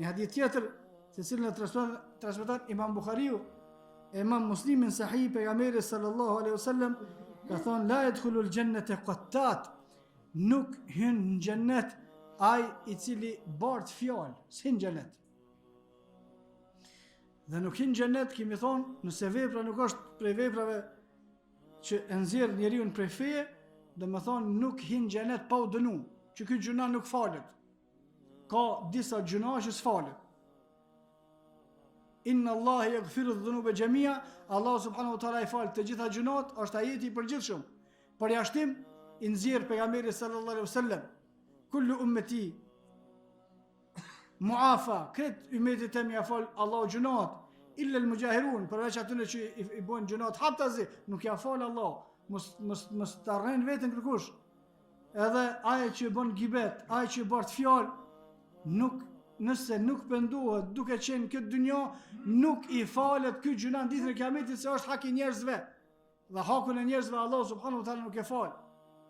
Një hadith tjetër, se cilën e transmeton Imam Buhariu, Imam Muslimin sahih pejgamberi sallallahu alaihi wasallam ka thonë la yadkhulul jannata qattat, nuk hyn në xhennet ai i cili bart fjalë, s'hyn në xhennet. Dhe nuk hyn në xhennet, kemi thonë, nëse vepra nuk është prej veprave që e nxjerr njeriu prej feje, do të thonë nuk hyn në xhennet pa u dënu, që ky gjuna nuk falet. Ka disa gjuna që s'falet. Inna Allah yaghfiru dhunuba jamia, Allah subhanahu wa taala i fal të gjitha gjunat, është ajeti i përgjithshëm. Për jashtim i nxjerr pejgamberi sallallahu alaihi wasallam, kullu ummati muafa, kret ummetit e mia fal Allahu gjunat, illa al-mujahirun, përveç atyre që i bojnë gjunat haptazi, nuk ja fal Allah, mos të arren veten kërkush. Edhe ai që bën gibet, ai që bart fjalë, nëse nuk pendohet duke qenë këtë dynja, nuk i falet ky gjuna në ditën e Kiametit, se është hak i njerëzve. Dhe hakun e njerëzve Allah subhanahu wa taala nuk e fal.